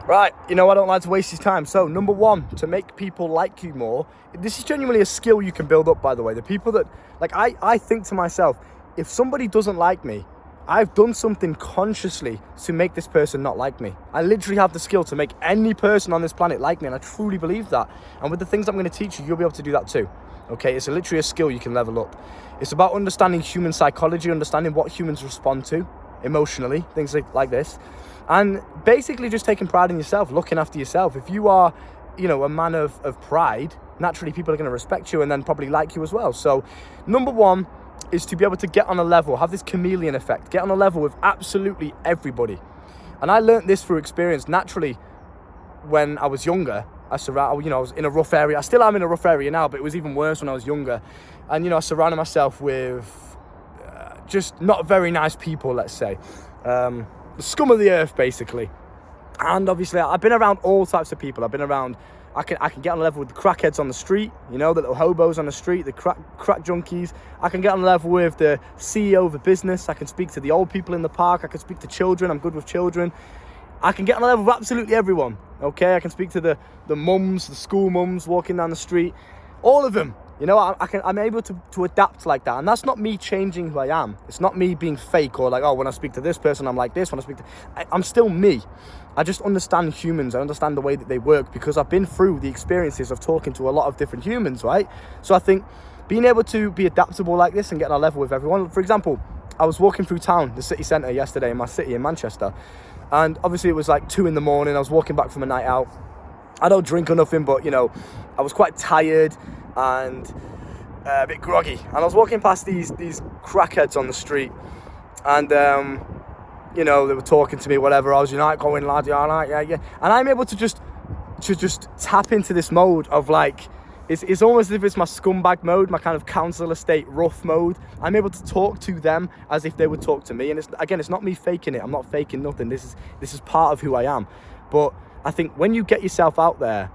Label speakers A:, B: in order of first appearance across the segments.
A: Right, I don't like to waste his time. So, number one, to make people like you more, this is genuinely a skill you can build up, by the way. The people that, I think to myself, if somebody doesn't like me, I've done something consciously to make this person not like me. I literally have the skill to make any person on this planet like me, and I truly believe that. And with the things I'm going to teach you, you'll be able to do that too. Okay, it's literally a skill you can level up. It's about understanding human psychology, understanding what humans respond to emotionally, things like this. And basically just taking pride in yourself, looking after yourself. If you are, a man of pride, naturally people are going to respect you and then probably like you as well. So number one is to be able to get on a level, have this chameleon effect, get on a level with absolutely everybody. And I learned this through experience. Naturally, when I was younger, I was in a rough area. I still am in a rough area now, but it was even worse when I was younger. And, I surrounded myself with just not very nice people, let's say. The scum of the earth, basically. And obviously, I've been around all types of people. I've been around, I can get on a level with the crackheads on the street, the little hobos on the street, the crack junkies. I can get on a level with the CEO of a business. I can speak to the old people in the park. I can speak to children. I'm good with children. I can get on a level with absolutely everyone, okay? I can speak to the mums, the school mums walking down the street, all of them. I'm able to adapt like that. And that's not me changing who I am. It's not me being fake or when I speak to this person, I'm like this. I'm still me. I just understand humans. I understand the way that they work because I've been through the experiences of talking to a lot of different humans, right? So I think being able to be adaptable like this and get on a level with everyone. For example, I was walking through town, the city centre yesterday in my city in Manchester. And obviously it was 2 a.m. I was walking back from a night out. I don't drink or nothing, but, I was quite tired and a bit groggy. And I was walking past these crackheads on the street. And, they were talking to me, whatever. I was, going, lad, yeah. And I'm able to just tap into this mode of it's almost as if it's my scumbag mode, my kind of council estate rough mode. I'm able to talk to them as if they would talk to me. And it's not me faking it. I'm not faking nothing. This is part of who I am. But I think when you get yourself out there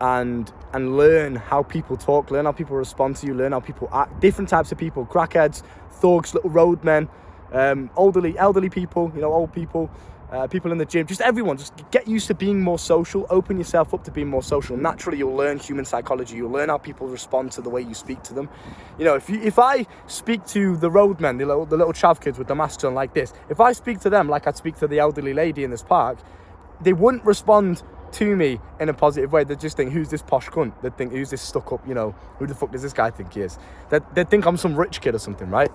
A: and learn how people talk, learn how people respond to you, learn how people act, different types of people, crackheads, thugs, little roadmen, elderly people, old people, people in the gym, just everyone, just get used to being more social, open yourself up to being more social. Naturally, you'll learn human psychology, you'll learn how people respond to the way you speak to them. If I speak to the roadmen, the little chav kids with the masks on like this, if I speak to them like I'd speak to the elderly lady in this park, they wouldn't respond to me in a positive way. They'd just think, who's this posh cunt? They'd think, who's this stuck up, who the fuck does this guy think he is? They'd think I'm some rich kid or something, right?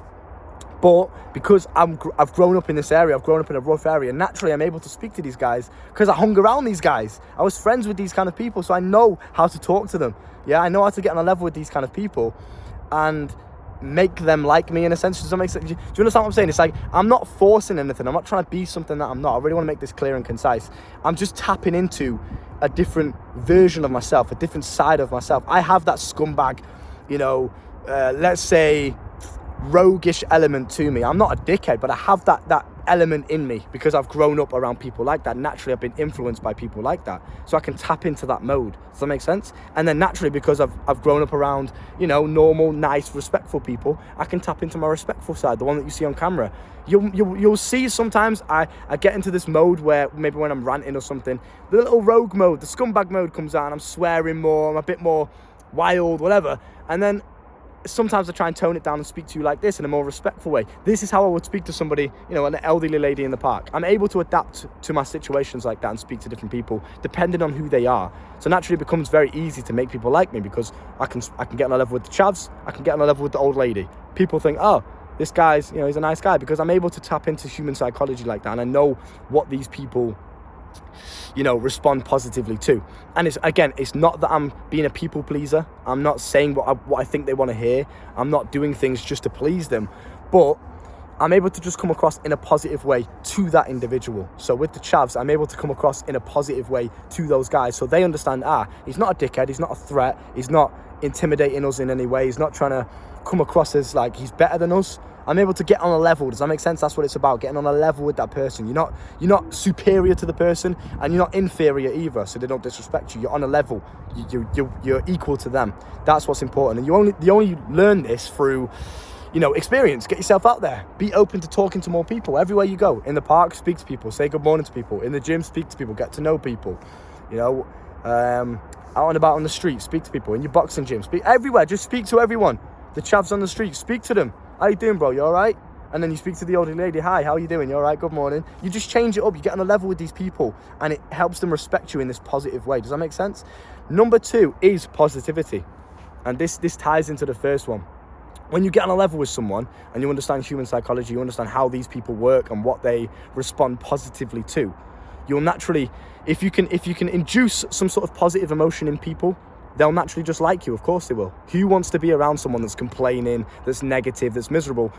A: But because I've grown up in this area, I've grown up in a rough area, naturally I'm able to speak to these guys because I hung around these guys. I was friends with these kind of people, so I know how to talk to them. Yeah, I know how to get on a level with these kind of people and make them like me in a sense. Does that make sense? Do you understand what I'm saying? It's I'm not forcing anything. I'm not trying to be something that I'm not. I really want to make this clear and concise. I'm just tapping into a different version of myself, a different side of myself. I have that scumbag, let's say, roguish element to me. I'm not a dickhead, but I have that element in me because I've grown up around people like that. Naturally, I've been influenced by people like that, so I can tap into that mode. Does that make sense? And then naturally, because I've grown up around normal, nice, respectful people, I can tap into my respectful side, the one that you see on camera. You'll see sometimes I get into this mode where maybe when I'm ranting or something, the little rogue mode, the scumbag mode comes out, and I'm swearing more, I'm a bit more wild, whatever, and then sometimes I try and tone it down and speak to you like this in a more respectful way. This is how I would speak to somebody, an elderly lady in the park. I'm able to adapt to my situations like that and speak to different people depending on who they are. So naturally it becomes very easy to make people like me because I can get on a level with the chavs, I can get on a level with the old lady. People think, oh, this guy's, he's a nice guy, because I'm able to tap into human psychology like that, and I know what these people respond positively to. And it's not that I'm being a people pleaser. I'm not saying what I think they want to hear. I'm not doing things just to please them, but I'm able to just come across in a positive way to that individual. So with the chavs, I'm able to come across in a positive way to those guys, so they understand, he's not a dickhead, he's not a threat, he's not intimidating us in any way, he's not trying to come across as like he's better than us. I'm able to get on a level. Does that make sense? That's what it's about, getting on a level with that person. You're not superior to the person, and you're not inferior either, so they don't disrespect you. You're on a level. You're equal to them. That's what's important. And you only learn this through, experience. Get yourself out there. Be open to talking to more people everywhere you go. In the park, speak to people. Say good morning to people. In the gym, speak to people. Get to know people. Out and about on the street, speak to people. In your boxing gym, speak everywhere. Just speak to everyone. The chavs on the street, speak to them. How you doing, bro? You all right? And then you speak to the older lady. Hi, how are you doing? You all right? Good morning. You just change it up. You get on a level with these people, and it helps them respect you in this positive way. Does that make sense? Number 2 is positivity, and this ties into the first one. When you get on a level with someone and you understand human psychology, you understand how these people work and what they respond positively to, you'll naturally, if you can induce some sort of positive emotion in people, they'll naturally just like you. Of course they will. Who wants to be around someone that's complaining, that's negative, that's miserable?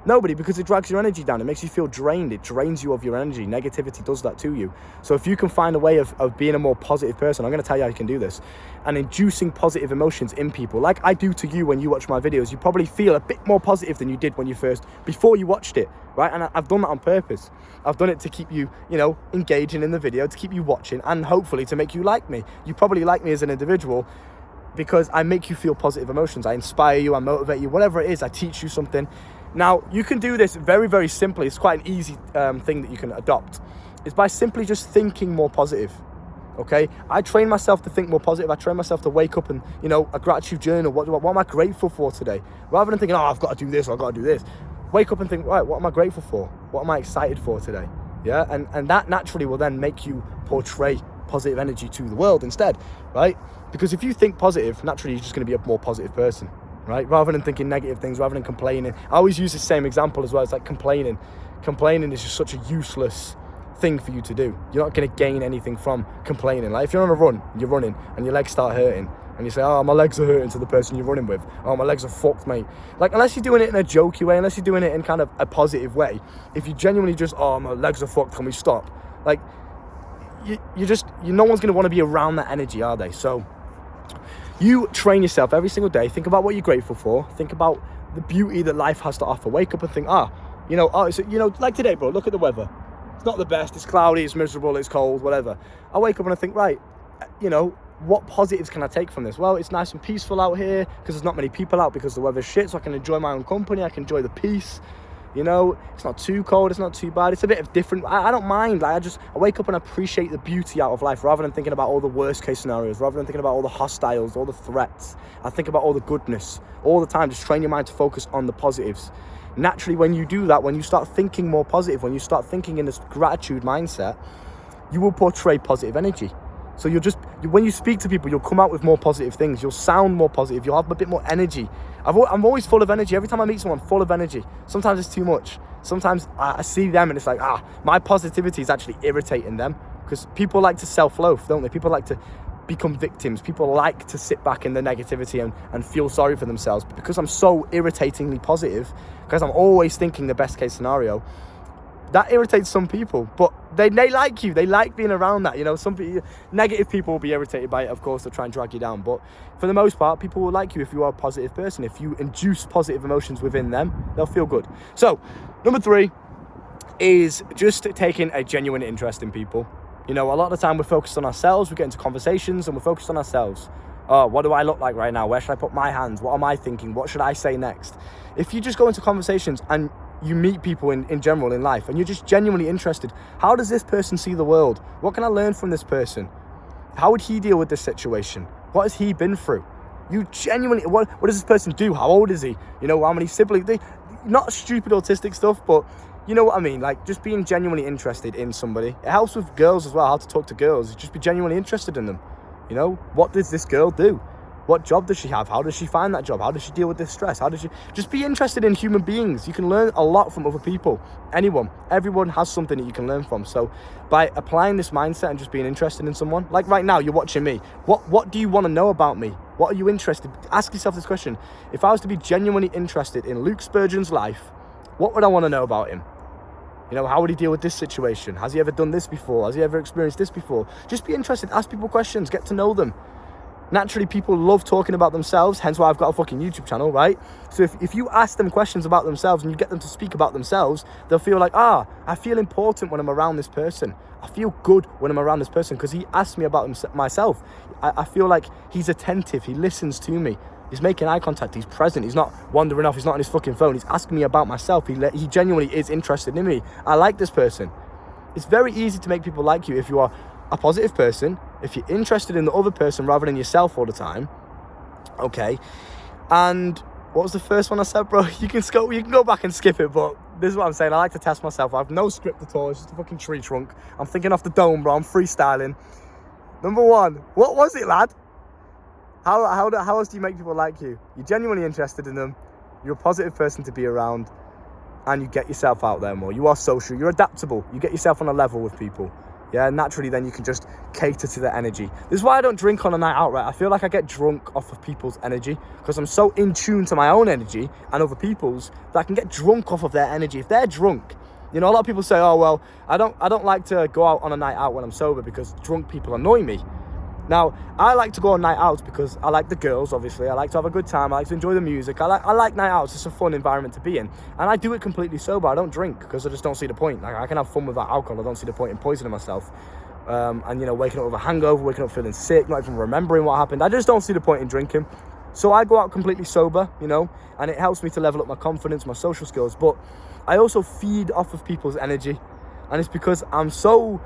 A: Nobody, because it drags your energy down. It makes you feel drained. It drains you of your energy. Negativity does that to you. So if you can find a way of being a more positive person, I'm going to tell you how you can do this, and inducing positive emotions in people, like I do to you when you watch my videos, you probably feel a bit more positive than you did before you watched it, right? And I've done that on purpose. I've done it to keep you, engaging in the video, to keep you watching, and hopefully to make you like me. You probably like me as an individual because I make you feel positive emotions. I inspire you, I motivate you, whatever it is, I teach you something. Now, you can do this very, very simply. It's quite an easy thing that you can adopt. It's by simply just thinking more positive, okay? I train myself to think more positive. I train myself to wake up and, a gratitude journal. What am I grateful for today? Rather than thinking, I've got to do this or I've got to do this. Wake up and think, right, what am I grateful for? What am I excited for today? Yeah, and that naturally will then make you portray positive energy to the world instead, right? Because if you think positive, naturally you're just going to be a more positive person. Right? Rather than thinking negative things, rather than complaining. I always use the same example as well. It's like complaining. Complaining is just such a useless thing for you to do. You're not going to gain anything from complaining. Like if you're on a run, you're running, and your legs start hurting, and you say, oh, my legs are hurting to the person you're running with. Oh, my legs are fucked, mate. Like, unless you're doing it in a jokey way, unless you're doing it in kind of a positive way, if you genuinely just, oh, my legs are fucked, can we stop? Like, no one's going to want to be around that energy, are they? So, you train yourself every single day. Think about what you're grateful for. Think about the beauty that life has to offer. Wake up and think, like today, bro, look at the weather. It's not the best. It's cloudy, it's miserable, it's cold, whatever. I wake up and I think, right, what positives can I take from this? Well, it's nice and peaceful out here because there's not many people out because the weather's shit, so I can enjoy my own company. I can enjoy the peace. It's not too cold, it's not too bad. It's a bit of different. I don't mind. Like I wake up and appreciate the beauty out of life rather than thinking about all the worst case scenarios, rather than thinking about all the hostiles, all the threats. I think about all the goodness all the time. Just train your mind to focus on the positives. Naturally, when you do that, when you start thinking more positive, when you start thinking in this gratitude mindset, you will portray positive energy. So when you speak to people, you'll come out with more positive things. You'll sound more positive. You'll have a bit more energy. I'm always full of energy. Every time I meet someone, full of energy. Sometimes it's too much. Sometimes I see them and it's like, my positivity is actually irritating them, because people like to self-loathe, don't they? People like to become victims. People like to sit back in the negativity and feel sorry for themselves. But because I'm so irritatingly positive, because I'm always thinking the best case scenario, that irritates some people, but they like you. They like being around that. Some negative people will be irritated by it, of course. They'll try and drag you down. But for the most part, people will like you if you are a positive person. If you induce positive emotions within them, they'll feel good. So, number 3 is just taking a genuine interest in people. A lot of the time we're focused on ourselves. We get into conversations and we're focused on ourselves. Oh, what do I look like right now? Where should I put my hands? What am I thinking? What should I say next? If you just go into conversations and you meet people in general in life and you're just genuinely interested, how does this person see the world? What can I learn from this person? How would he deal with this situation? What has he been through? You genuinely, what does this person do? How old is he? How many siblings? Not stupid autistic stuff, but you know what I mean? Like just being genuinely interested in somebody. It helps with girls as well, how to talk to girls. Just be genuinely interested in them. What does this girl do? What job does she have? How does she find that job? How does she deal with this stress? How does she just be interested in human beings? You can learn a lot from other people. Everyone has something that you can learn from. So by applying this mindset and just being interested in someone, like right now, you're watching me. What do you want to know about me? What are you interested? Ask yourself this question. If I was to be genuinely interested in Luke Spurgeon's life, what would I want to know about him? How would he deal with this situation? Has he ever done this before? Has he ever experienced this before? Just be interested. Ask people questions. Get to know them. Naturally, people love talking about themselves, hence why I've got a fucking YouTube channel, right? So if you ask them questions about themselves and you get them to speak about themselves, they'll feel like, I feel important when I'm around this person. I feel good when I'm around this person because he asked me about myself. I feel like he's attentive, he listens to me. He's making eye contact. He's present. He's not wandering off. He's not on his fucking phone. He's asking me about myself. He genuinely is interested in me. I like this person. It's very easy to make people like you if you are a positive person, if you're interested in the other person rather than yourself all the time. Okay. And what was the first one I said, bro? You can go back and skip it, but this is what I'm saying. I like to test myself. I have no script at all. It's just a fucking tree trunk. I'm thinking off the dome, bro. I'm freestyling. Number one, what was it, lad? How else do you make people like you? You're genuinely interested in them. You're a positive person to be around, and you get yourself out there more. You are social. You're adaptable. You get yourself on a level with people. Yeah, naturally then you can just cater to their energy. This is why I don't drink on a night out, right? I feel like I get drunk off of people's energy because I'm so in tune to my own energy and other people's that I can get drunk off of their energy. If they're drunk, you know, a lot of people say, oh, well, I don't like to go out on a night out when I'm sober because drunk people annoy me. Now, I like to go on night outs because I like the girls, obviously. I like to have a good time. I like to enjoy the music. I like night outs. It's a fun environment to be in. And I do it completely sober. I don't drink because I just don't see the point. Like, I can have fun without alcohol. I don't see the point in poisoning myself. And, you know, waking up with a hangover, waking up feeling sick, not even remembering what happened. I just don't see the point in drinking. So I go out completely sober, you know, and it helps me to level up my confidence, my social skills. But I also feed off of people's energy. And it's because I'm so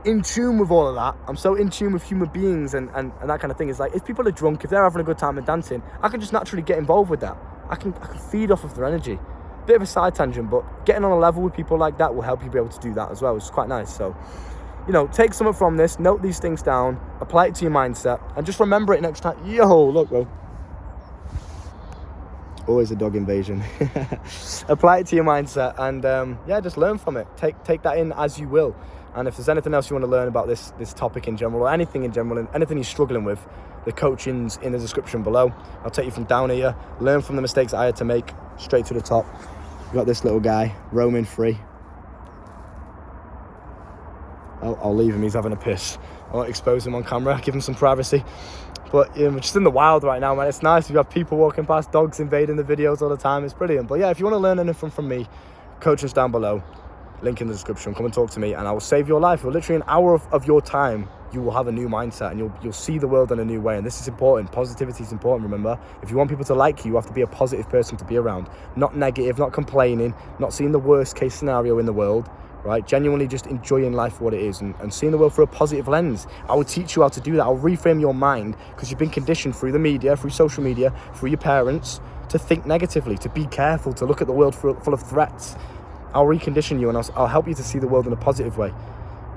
A: in tune with all of that. I'm so in tune with human beings and that kind of thing. It's like, if people are drunk, if they're having a good time and dancing, I can just naturally get involved with that. I can feed off of their energy. Bit of a side tangent, but getting on a level with people like that will help you be able to do that as well, which is quite nice. So, you know, take something from this, note these things down, apply it to your mindset, and just remember it next time. Yo, look, bro. Always a dog invasion. Apply it to your mindset and yeah, just learn from it. Take that in as you will. And if there's anything else you want to learn about this topic in general, or anything in general, anything you're struggling with, the coaching's in the description below. I'll take you from down here, learn from the mistakes I had to make, straight to the top. We got this little guy, roaming free. I'll leave him, he's having a piss. I won't expose him on camera, give him some privacy. But we're just in the wild right now, man. It's nice. We have people walking past, dogs invading the videos all the time. It's brilliant. But yeah, if you want to learn anything from me, coaching's down below. Link in the description. Come and talk to me and I will save your life. For literally an hour of your time, you will have a new mindset and you'll see the world in a new way. And this is important. Positivity is important, remember. If you want people to like you, you have to be a positive person to be around. Not negative, not complaining, not seeing the worst case scenario in the world, right? Genuinely just enjoying life for what it is and seeing the world through a positive lens. I will teach you how to do that. I'll reframe your mind because you've been conditioned through the media, through social media, through your parents to think negatively, to be careful, to look at the world full of threats. I'll recondition you and I'll help you to see the world in a positive way.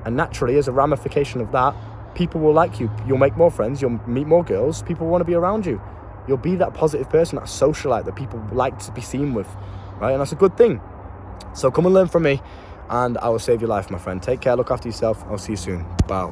A: And naturally, as a ramification of that, people will like you. You'll make more friends. You'll meet more girls. People want to be around you. You'll be that positive person, that socialite that people like to be seen with, right? And that's a good thing. So come and learn from me and I will save your life, my friend. Take care. Look after yourself. I'll see you soon. Bye.